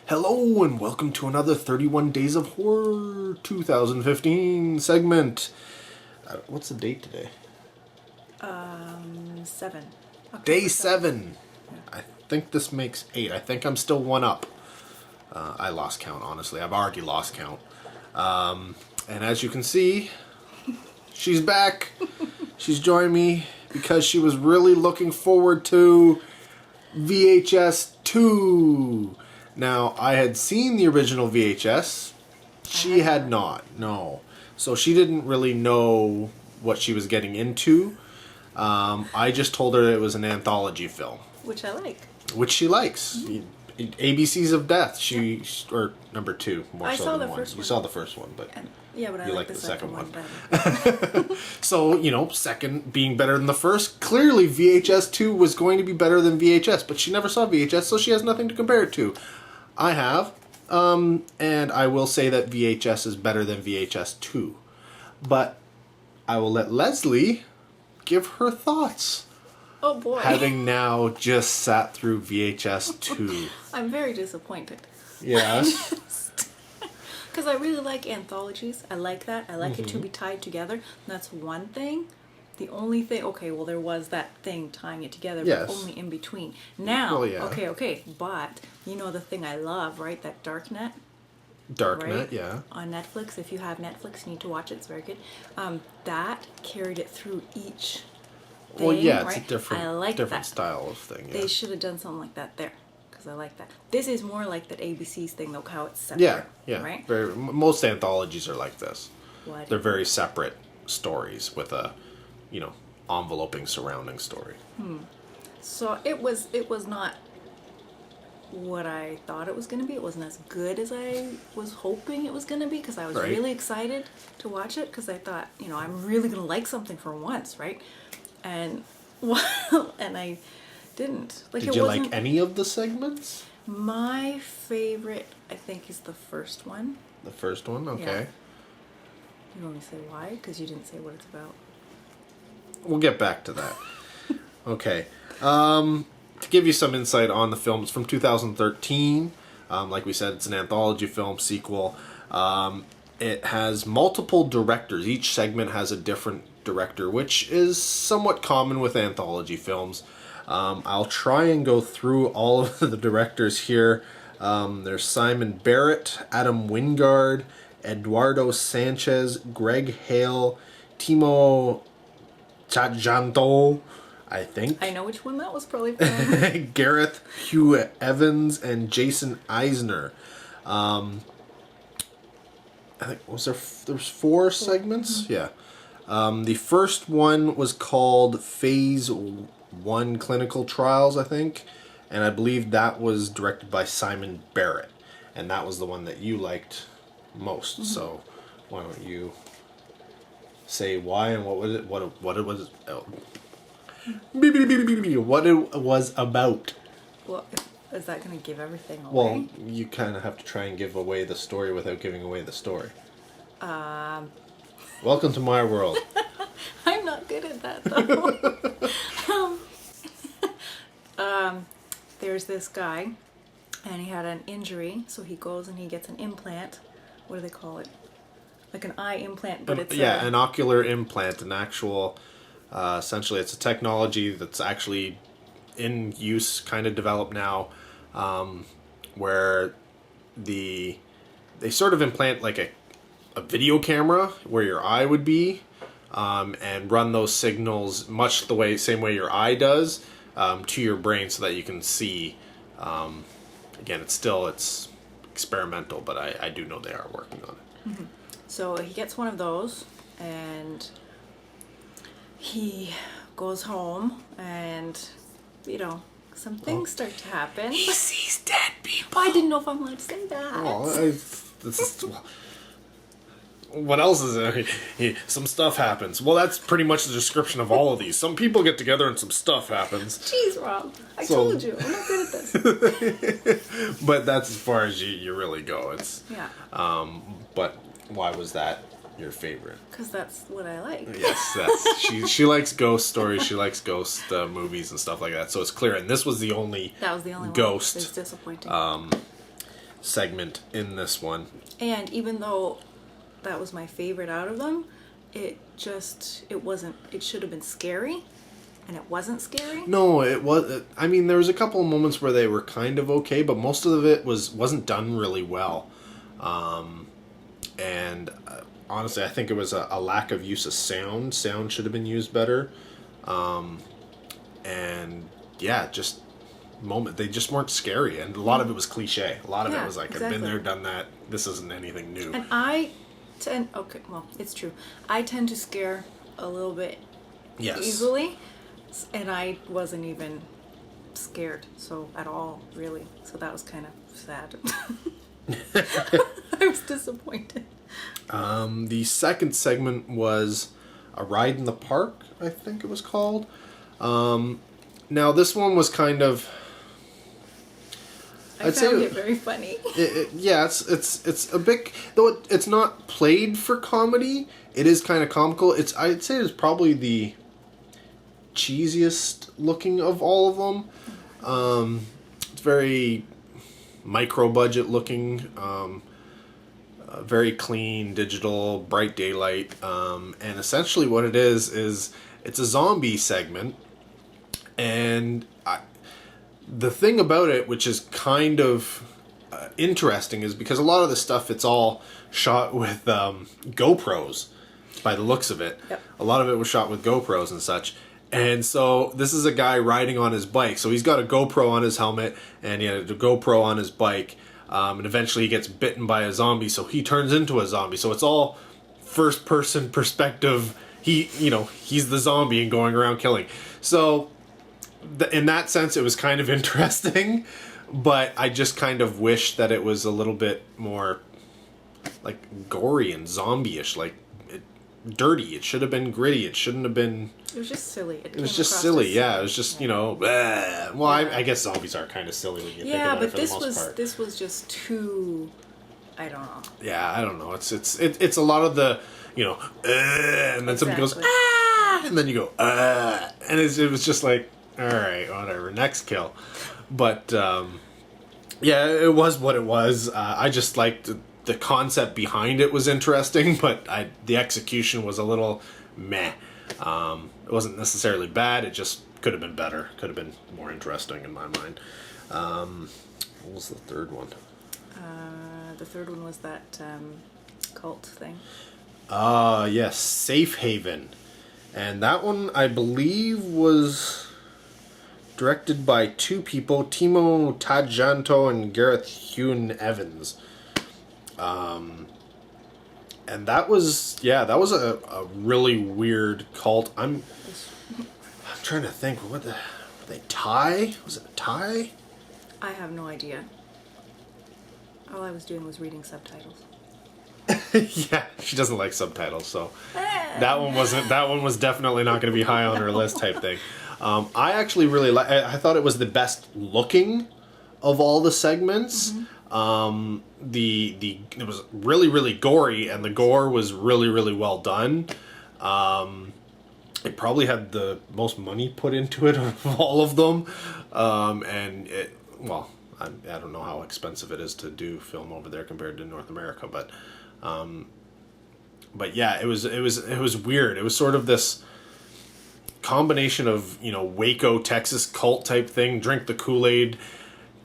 Hello and welcome to another 31 Days of Horror 2015 segment. What's the date today? 7. Day 7. Yeah. I think this makes 8. I think I'm still one up. I lost count, honestly. I've already lost count. And as you can see, she's back. She's joined me because she was really looking forward to VHS 2. Now, I had seen the original VHS. She had not, no. So she didn't really know what she was getting into. I just told her it was an anthology film. Which I like. Which she likes. Mm-hmm. ABCs of Death. Or number 2, more so than 1. You saw the first one, but yeah, but I like the second one better. So, second being better than the first. Clearly, VHS 2 was going to be better than VHS, but she never saw VHS, so she has nothing to compare it to. I have, and I will say that VHS is better than VHS 2. But I will let Lesley give her thoughts. Oh boy. Having now just sat through VHS 2. I'm very disappointed. Yes. Because I really like anthologies. I like that. I like it to be tied together. That's one thing. The only thing, okay, well, there was that thing tying it together, but only in between. Now, okay, but you know the thing I love, right? That Darknet. Darknet, right? yeah. On Netflix. If you have Netflix, you need to watch it. It's very good. That carried it through each thing, well, yeah, it's right? a different, I like different that. style of thing. Yeah. They should have done something like that there. Because I like that. This is more like that ABC's thing, though, how it's separate. Yeah. Right? Most anthologies are like this. What? They're very separate stories with a, enveloping surrounding story. So it was not what I thought it was going to be. It wasn't as good as I was hoping it was going to be, because I was really excited to watch it, because I thought, I'm really going to like something for once, right? And and I didn't. Did you like any of the segments? My favorite, I think, is the first one. The first one? Okay. Yeah. You want me to say why? Because you didn't say what it's about. We'll get back to that. Okay. To give you some insight on the film, it's from 2013. Like we said, it's an anthology film sequel. It has multiple directors. Each segment has a different director, which is somewhat common with anthology films. I'll try and go through all of the directors here. There's Simon Barrett, Adam Wingard, Eduardo Sánchez, Gregg, Hale, Timo, Tjahjanto, I think. I know which one that was probably from. Gareth, Hugh Evans, and Jason Eisener. I think, there's 4 segments? Mm-hmm. Yeah. The first one was called Phase 1 Clinical Trials, I think. And I believe that was directed by Simon Barrett. And that was the one that you liked most. Mm-hmm. So why don't you say why and what was it? What it was? Oh. What it was about. Well, is that going to give everything away? Well, you kind of have to try and give away the story without giving away the story. Welcome to my world. I'm not good at that, though. There's this guy, and he had an injury, so he goes and he gets an implant. What do they call it? Like an eye implant, but it's an ocular implant, an actual. Essentially, it's a technology that's actually in use, kind of developed now, where they sort of implant like a video camera where your eye would be, and run those signals much the same way your eye does, to your brain so that you can see. Again, it's experimental, but I do know they are working on it. Mm-hmm. So he gets one of those, and he goes home, and, some things start to happen. He sees dead people. I didn't know if I'm allowed to say that. Well, what else is there? Some stuff happens. Well, that's pretty much the description of all of these. Some people get together and some stuff happens. Jeez, Rob. I told you. I'm not good at this. But that's as far as you really go. Yeah. But why was that your favorite? Because that's what I like. Yes, she likes ghost stories. She likes ghost movies and stuff like that. So it's clear. And this was the only. That was the only ghost. One. It's disappointing. segment in this one. And even though that was my favorite out of them, it wasn't, it should have been scary, and it wasn't scary. No, it was, I mean, there was a couple of moments where they were kind of okay, but most of it wasn't done really well. And honestly, I think it was a lack of use of sound. Sound should have been used better. And yeah, just they just weren't scary, and a lot of it was cliche. A lot of it was like, exactly. I've been there, done that. This isn't anything new. And it's true. I tend to scare a little bit easily, and I wasn't even scared at all, really. So that was kind of sad. I was disappointed. The second segment was A Ride in the Park, I think it was called. Now this one was kind of, I found it very funny. It's a bit, though it's not played for comedy. It is kind of comical. I'd say it's probably the cheesiest looking of all of them. It's very micro budget looking, very clean, digital, bright daylight, and essentially what it is it's a zombie segment, and the thing about it, which is kind of interesting, is because a lot of the stuff, it's all shot with GoPros, by the looks of it. Yep. A lot of it was shot with GoPros and such. And so this is a guy riding on his bike. So he's got a GoPro on his helmet, and he had a GoPro on his bike. And eventually he gets bitten by a zombie, so he turns into a zombie. So it's all first-person perspective. He's the zombie and going around killing. So in that sense, it was kind of interesting, but I just kind of wish that it was a little bit more like gory and zombie-ish, like dirty. It should have been gritty. It shouldn't have been. It was just silly. It was just silly. Yeah, it was just bleh. Well, I guess zombies are kind of silly when you think about it for the most part. This was just too. I don't know. Yeah, I don't know. It's a lot of the and then somebody goes and then you go and it was just like, all right, whatever, next kill. But yeah, it was what it was. I just liked the concept behind it was interesting, but the execution was a little meh. It wasn't necessarily bad. It just could have been better. Could have been more interesting in my mind. What was the third one? The third one was that cult thing. Yes, Safe Haven. And that one, I believe, was directed by two people, Timo Tjahjanto and Gareth Evans. And that was a really weird cult. I'm trying to think, were they Thai? Was it Thai? I have no idea. All I was doing was reading subtitles. Yeah, she doesn't like subtitles, so that one was definitely not going to be high on her list type thing. I actually really I thought it was the best looking of all the segments. Mm-hmm. It was really, really gory, and the gore was really, really well done. It probably had the most money put into it of all of them, and I don't know how expensive it is to do film over there compared to North America, but yeah, it was weird. It was sort of this combination of Waco, Texas cult type thing, drink the Kool-Aid,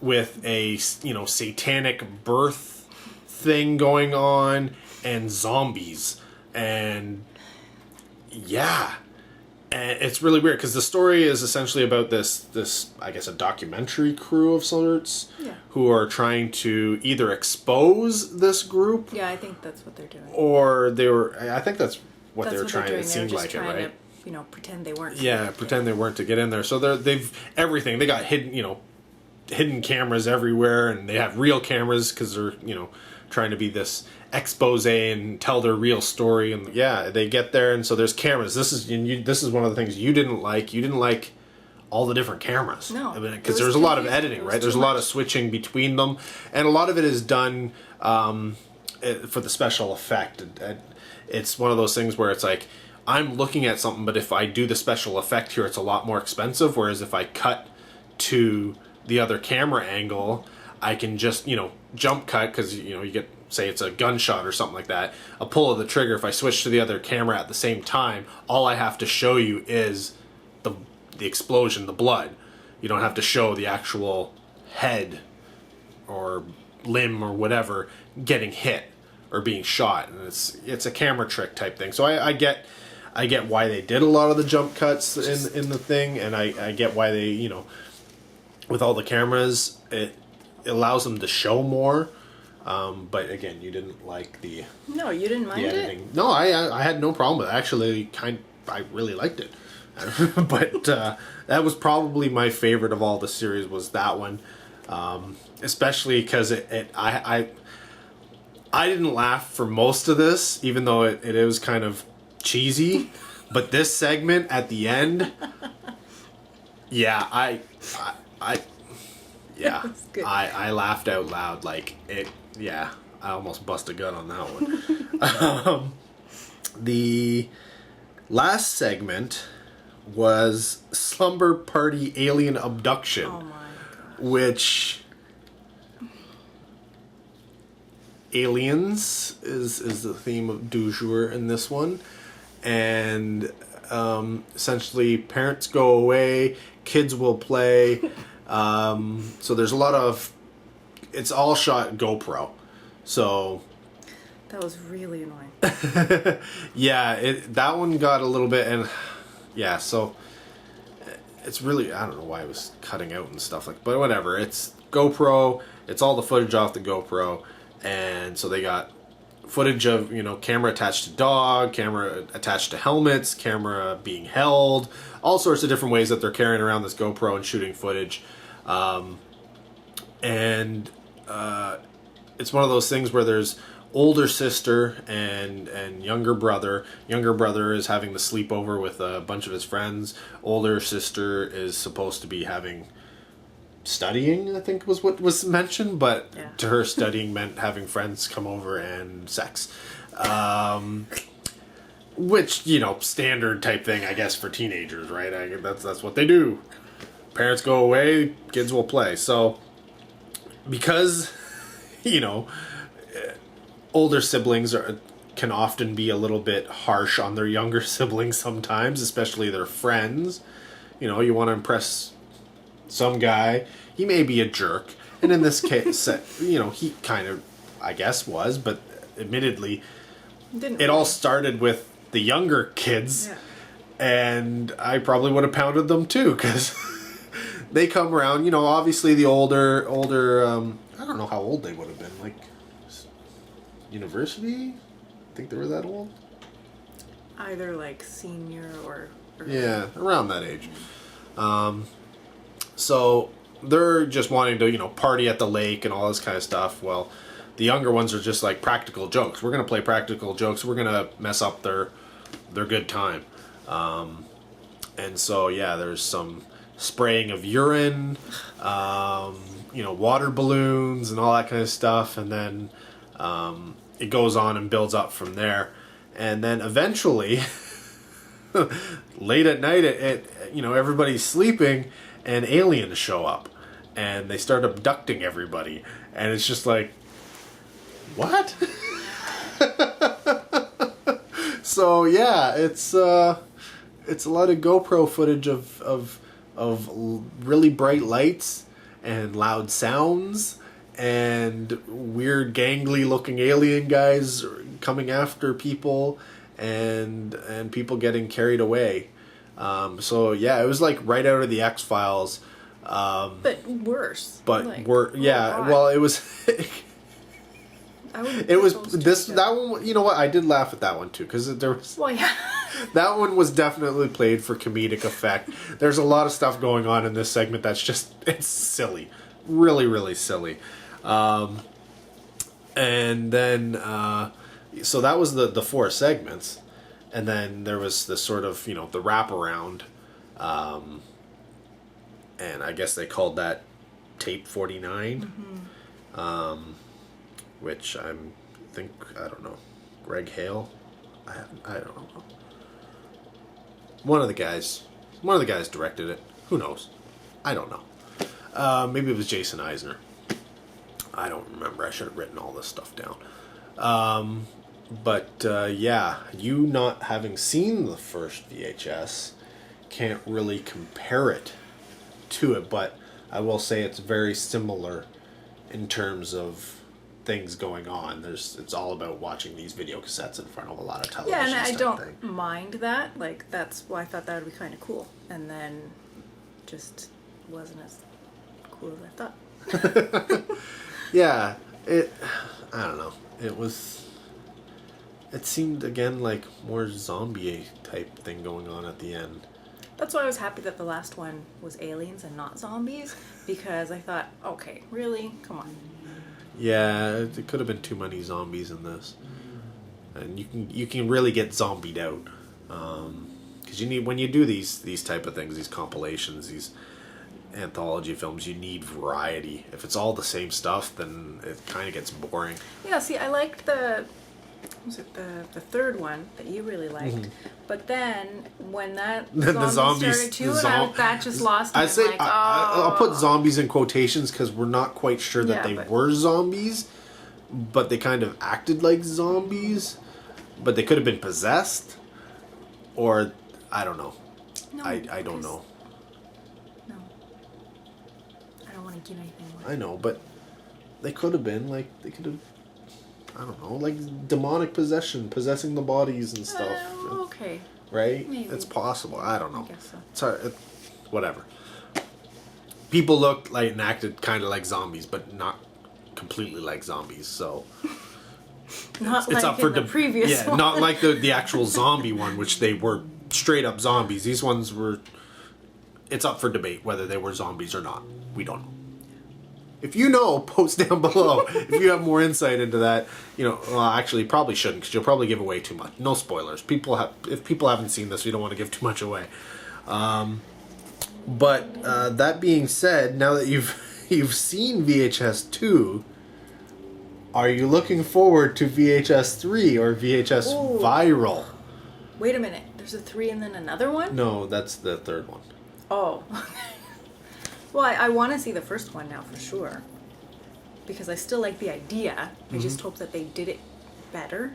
with a satanic birth thing going on, and zombies, and yeah, and it's really weird because the story is essentially about this I guess a documentary crew of sorts, who are trying to either expose this group. Yeah, I think that's what they're doing. Or I think that's what they were trying. It seemed like it, right? To, pretend they weren't. Yeah, pretend they weren't to get in there. So they've everything. They got hidden cameras everywhere, and they have real cameras because they're trying to be this expose and tell their real story. And yeah, they get there, and so there's cameras. This is one of the things you didn't like. You didn't like all the different cameras. No, because there's a lot of editing, right? There's a lot of switching between them, and a lot of it is done for the special effect. It's one of those things where it's like, I'm looking at something, but if I do the special effect here, it's a lot more expensive. Whereas if I cut to the other camera angle, I can just, jump cut because, you get, say it's a gunshot or something like that, a pull of the trigger. If I switch to the other camera at the same time, all I have to show you is the explosion, the blood. You don't have to show the actual head or limb or whatever getting hit or being shot. And it's a camera trick type thing. So I get why they did a lot of the jump cuts in the thing, and I get why they, with all the cameras, it allows them to show more. But again, you didn't like the... No, you didn't mind editing. it? No, I had no problem with it. Actually, I really liked it. But that was probably my favorite of all the series, was that one. Especially because I didn't laugh for most of this, even though it was kind of cheesy. But this segment at the end, yeah, I laughed out loud. Like it, yeah, I almost bust a gut on that one. The last segment was Slumber Party Alien Abduction, Oh my gosh. which aliens is the theme of du jour in this one, and essentially parents go away, kids will play. So there's a lot of, it's all shot GoPro, so That was really annoying. yeah, that one got a little bit, and yeah, so it's really, I don't know why it was cutting out and stuff like, but whatever. It's GoPro. It's all the footage off the GoPro, and so they got footage of, camera attached to dog, camera attached to helmets, camera being held, all sorts of different ways that they're carrying around this GoPro and shooting footage. And it's one of those things where there's older sister and younger brother. Younger brother is having the sleepover with a bunch of his friends. Older sister is supposed to be studying, I think was what was mentioned, but Yeah. to her, studying meant having friends come over and sex. Which, standard type thing, I guess, for teenagers, right? That's what they do. Parents go away, kids will play. So, because, older siblings can often be a little bit harsh on their younger siblings sometimes, especially their friends. You want to impress some guy. He may be a jerk. And in this case, he kind of, I guess, was, but admittedly, it all started with the younger kids. Yeah. And I probably would have pounded them too, because they come around, obviously the older, I don't know how old they would have been, like university? I think they were that old? Either like senior or Yeah, around that age. So they're just wanting to, party at the lake and all this kind of stuff. Well, the younger ones are just like practical jokes. We're going to play practical jokes. We're going to mess up their good time. And so, yeah, there's some spraying of urine, water balloons and all that kind of stuff. And then it goes on and builds up from there. And then eventually, late at night, everybody's sleeping and aliens show up. And they start abducting everybody. And it's just like, what? So, yeah, it's a lot of GoPro footage of really bright lights and loud sounds and weird gangly looking alien guys coming after people and people getting carried away. So yeah, it was like right out of the X-Files. but worse. But Like, yeah, God. well, it was I wouldn't it was put those this two that together. one. You know what? I did laugh at that one too, because there was Well, yeah. that one was definitely played for comedic effect. There's a lot of stuff going on in this segment that's just, it's silly. Really, really silly. And then, so that was the four segments. And then there was the sort of, the wraparound. And I guess they called that Tape 49. Mm-hmm. Which I don't know, Gregg Hale? I don't know. One of the guys directed it. Who knows? I don't know. Maybe it was Jason Eisner. I don't remember. I should have written all this stuff down. But yeah, you not having seen the first VHS can't really compare it to it, but I will say it's very similar in terms of things going on. It's all about watching these video cassettes in front of a lot of television. Yeah, and I don't mind that. Like, that's why I thought that would be kind of cool. And then just wasn't as cool as I thought. Yeah, I don't know. It seemed, again, like more zombie type thing going on at the end. That's why I was happy that the last one was aliens and not zombies, because I thought, okay, really? Come on. Yeah, it could have been too many zombies in this. And you can really get zombied out. Because you need, when you do these type of things, these compilations, these anthology films, you need variety. If it's all the same stuff, then it kind of gets boring. Yeah, see, I liked the third one that you really liked, but then when that zombies started too, that just lost me. I'll put zombies in quotations because we're not quite sure that they were zombies, but they kind of acted like zombies, but they could have been possessed, or I don't know. No, I don't know. No, I don't want to give anything away. I know, but they could have been they could have. I don't know, like demonic possessing the bodies and stuff. Okay. Right? Maybe. It's possible. I don't know. I guess so. It's hard, whatever. People looked like and acted kind of like zombies, but not completely like zombies. So not it's like up for the previous one. Not like the actual zombie one, which they were straight up zombies. These ones were. It's up for debate whether they were zombies or not. We don't know. If you know, post down below. If you have more insight into that, actually, probably shouldn't, because you'll probably give away too much. No spoilers. If people haven't seen this, we don't want to give too much away. But that being said, now that you've seen VHS 2, are you looking forward to VHS 3 or VHS Viral? Wait a minute. There's a 3 and then another one? No, that's the third one. Oh. Well, I want to see the first one now for sure, because I still like the idea. I just hope that they did it better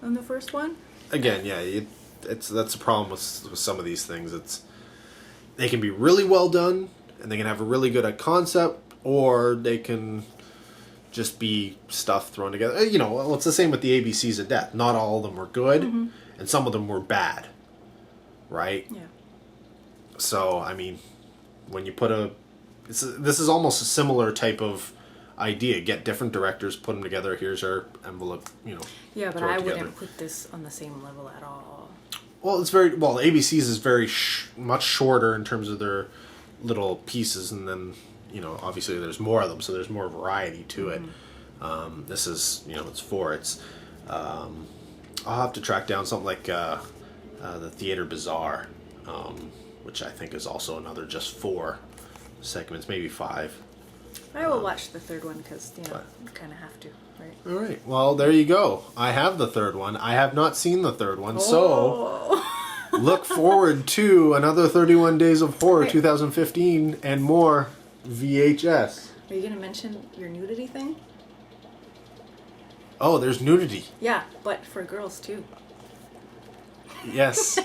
than the first one. Again, yeah, that's the problem with some of these things. They can be really well done, and they can have a really good concept, or they can just be stuff thrown together. Well, it's the same with the ABCs of Death. Not all of them were good, and some of them were bad, right? Yeah. So, I mean, when you put this is almost a similar type of idea. Get different directors, put them together. Here's our envelope, Yeah, but I wouldn't put this on the same level at all. Well, ABC's is very much shorter in terms of their little pieces, and then obviously there's more of them, so there's more variety to it. This is it's 4. I'll have to track down something like the Theater Bazaar, which I think is also another just 4 segments, maybe 5. I will watch the third one because you kind of have to, right? All right. Well, there you go. I have the third one. I have not seen the third one, so look forward to another 31 Days of Horror 2015 and more VHS. Are you going to mention your nudity thing? Oh, there's nudity. Yeah, but for girls too. Yes.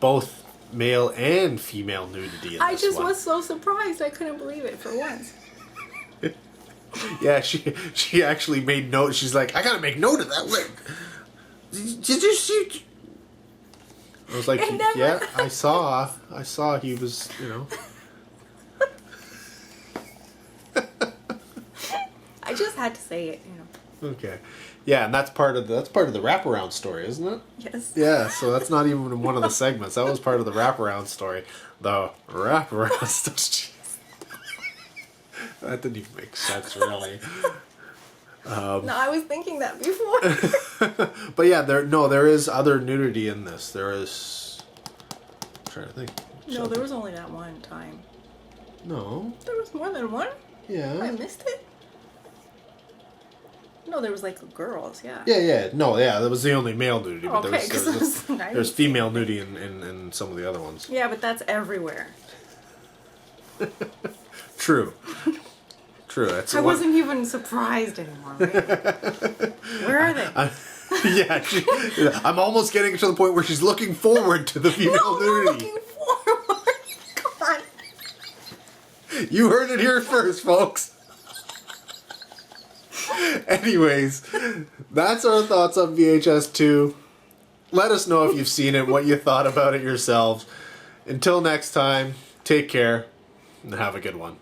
Both male and female nudity in I this just one. was so surprised. I couldn't believe it for once. Yeah, she actually made note. She's like, I gotta make note of that. Wait, did you see? I was like, yeah, I saw he was, I just had to say it, Okay. Yeah, and that's part of the wraparound story, isn't it? Yes. Yeah, so that's not even one of the segments. That was part of the wraparound story. The wraparound story. That didn't even make sense, really. No, I was thinking that before. But yeah, there is other nudity in this. There is. I'm trying to think. No, there was only that one time. No. There was more than one? Yeah. I missed it? No, there was like girls, yeah. Yeah. No, yeah, that was the only male nudity. But Okay, there's female nudity in some of the other ones. Yeah, but that's everywhere. True. True. That's I wasn't even surprised anymore. Right? Where are they? Yeah, I'm almost getting to the point where she's looking forward to the female nudity. Looking forward. Come on. You heard it here first, folks. Anyways, that's our thoughts on VHS 2. Let us know if you've seen it, what you thought about it yourselves. Until next time, take care, and have a good one.